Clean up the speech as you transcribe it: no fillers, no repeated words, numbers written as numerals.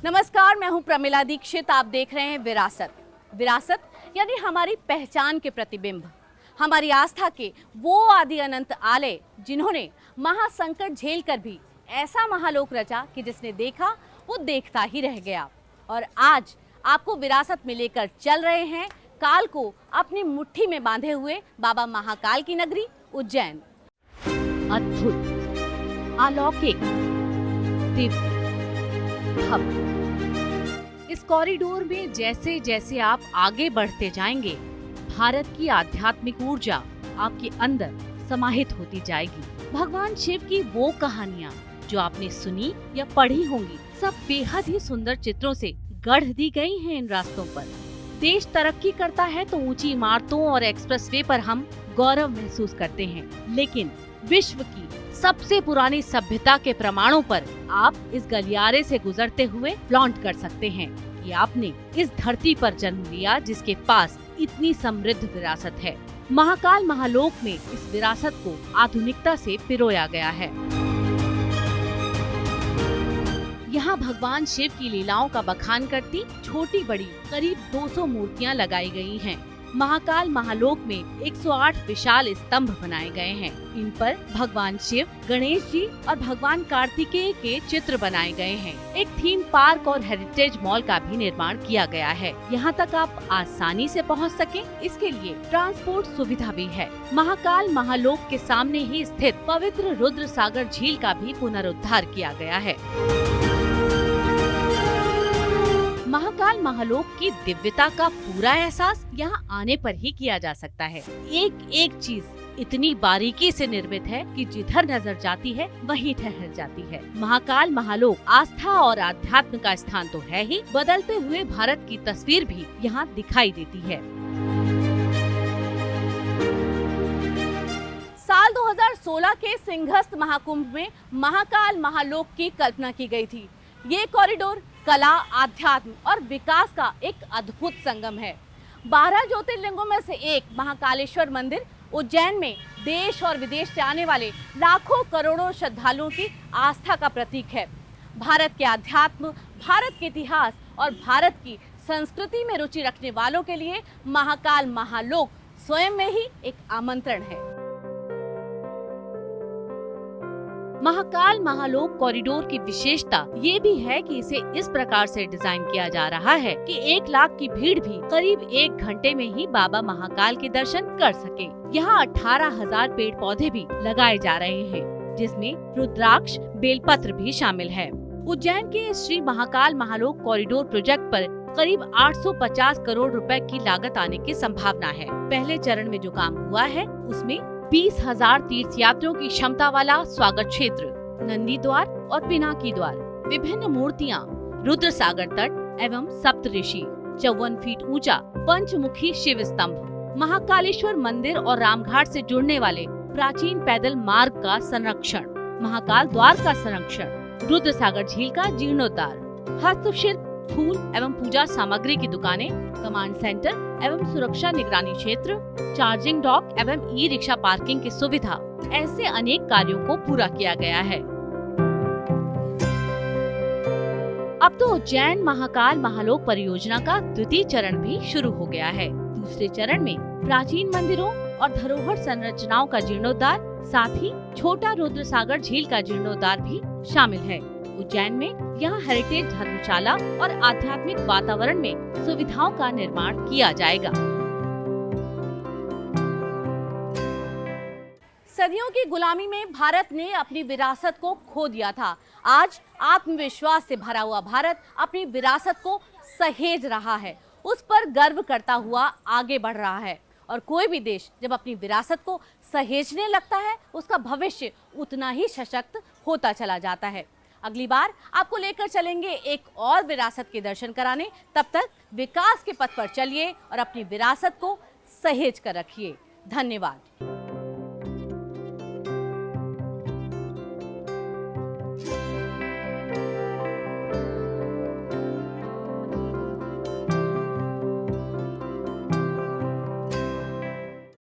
नमस्कार, मैं हूं प्रमिला दीक्षित। आप देख रहे हैं विरासत। विरासत यानी हमारी पहचान के प्रतिबिंब, हमारी आस्था के वो आदि अनंत आलय जिन्होंने महासंकट झेलकर भी ऐसा महालोक रचा कि जिसने देखा वो देखता ही रह गया। और आज आपको विरासत में लेकर चल रहे हैं काल को अपनी मुट्ठी में बांधे हुए बाबा महाकाल की नगरी उज्जैन। अद्भुत, अलौकिक, दिव्य, भव्य। इस कॉरिडोर में जैसे जैसे आप आगे बढ़ते जाएंगे, भारत की आध्यात्मिक ऊर्जा आपके अंदर समाहित होती जाएगी। भगवान शिव की वो कहानियाँ जो आपने सुनी या पढ़ी होंगी, सब बेहद ही सुंदर चित्रों से गढ़ दी गई हैं इन रास्तों पर। देश तरक्की करता है तो ऊंची इमारतों और एक्सप्रेसवे पर हम गौरव महसूस करते हैं, लेकिन विश्व की सबसे पुरानी सभ्यता के प्रमाणों पर आप इस गलियारे से गुजरते हुए फ्लॉन्ट कर सकते हैं कि आपने इस धरती पर जन्म लिया जिसके पास इतनी समृद्ध विरासत है। महाकाल महालोक में इस विरासत को आधुनिकता से पिरोया गया है। यहाँ भगवान शिव की लीलाओं का बखान करती छोटी बड़ी करीब 200 मूर्तियाँ लगाई गई हैं। महाकाल महालोक में 108 विशाल स्तंभ बनाए गए हैं। इन पर भगवान शिव, गणेश जी और भगवान कार्तिकेय के चित्र बनाए गए हैं। एक थीम पार्क और हेरिटेज मॉल का भी निर्माण किया गया है। यहाँ तक आप आसानी से पहुँच सके, इसके लिए ट्रांसपोर्ट सुविधा भी है। महाकाल महालोक के सामने ही स्थित पवित्र रुद्र सागर झील का भी पुनरुद्धार किया गया है। महाकाल महालोक की दिव्यता का पूरा एहसास यहाँ आने पर ही किया जा सकता है। एक एक चीज इतनी बारीकी से निर्मित है कि जिधर नजर जाती है वहीं ठहर जाती है। महाकाल महालोक आस्था और आध्यात्म का स्थान तो है ही, बदलते हुए भारत की तस्वीर भी यहाँ दिखाई देती है। साल 2016 के सिंहस्थ महाकुंभ में महाकाल महालोक की कल्पना की गई थी। ये कॉरिडोर कला, आध्यात्म और विकास का एक अद्भुत संगम है। 12 ज्योतिर्लिंगों में से एक महाकालेश्वर मंदिर उज्जैन में देश और विदेश से आने वाले लाखों करोड़ों श्रद्धालुओं की आस्था का प्रतीक है। भारत के अध्यात्म, भारत के इतिहास और भारत की संस्कृति में रुचि रखने वालों के लिए महाकाल महालोक स्वयं में ही एक आमंत्रण है। महाकाल महालोक कॉरिडोर की विशेषता ये भी है कि इसे इस प्रकार से डिजाइन किया जा रहा है कि 1 लाख की भीड़ भी करीब 1 घंटे में ही बाबा महाकाल के दर्शन कर सके। यहाँ 18,000 पेड़ पौधे भी लगाए जा रहे हैं, जिसमें रुद्राक्ष, बेलपत्र भी शामिल है। उज्जैन के श्री महाकाल महालोक कॉरिडोर प्रोजेक्ट पर करीब 850 करोड़ रुपए की लागत आने की संभावना है। पहले चरण में जो काम हुआ है उसमें 20,000 तीर्थ यात्रियों की क्षमता वाला स्वागत क्षेत्र, नंदी द्वार और पिनाकी द्वार, विभिन्न मूर्तियाँ, रुद्र सागर तट एवं सप्तऋषि, 54 फीट ऊंचा पंचमुखी शिव स्तंभ, महाकालेश्वर मंदिर और रामघाट से जुड़ने वाले प्राचीन पैदल मार्ग का संरक्षण, महाकाल द्वार का संरक्षण, रुद्र सागर झील का जीर्णोद्धार, हस्तशिल्प, फूल एवं पूजा सामग्री की दुकानें, कमांड सेंटर एवं सुरक्षा निगरानी क्षेत्र, चार्जिंग डॉक एवं ई रिक्शा पार्किंग की सुविधा, ऐसे अनेक कार्यों को पूरा किया गया है। अब तो उज्जैन महाकाल महालोक परियोजना का द्वितीय चरण भी शुरू हो गया है। दूसरे चरण में प्राचीन मंदिरों और धरोहर संरचनाओं का जीर्णोद्धार, साथ ही छोटा रुद्र सागर झील का जीर्णोद्धार भी शामिल है। उज्जैन में यहाँ हेरिटेज धर्मशाला और आध्यात्मिक वातावरण में सुविधाओं का निर्माण किया जाएगा। सदियों की गुलामी में भारत ने अपनी विरासत को खो दिया था। आज आत्मविश्वास से भरा हुआ भारत अपनी विरासत को सहेज रहा है, उस पर गर्व करता हुआ आगे बढ़ रहा है। और कोई भी देश जब अपनी विरासत को सहेजने लगता है, उसका भविष्य उतना ही सशक्त होता चला जाता है। अगली बार आपको लेकर चलेंगे एक और विरासत के दर्शन कराने। तब तक विकास के पथ पर चलिए और अपनी विरासत को सहेज कर रखिए। धन्यवाद।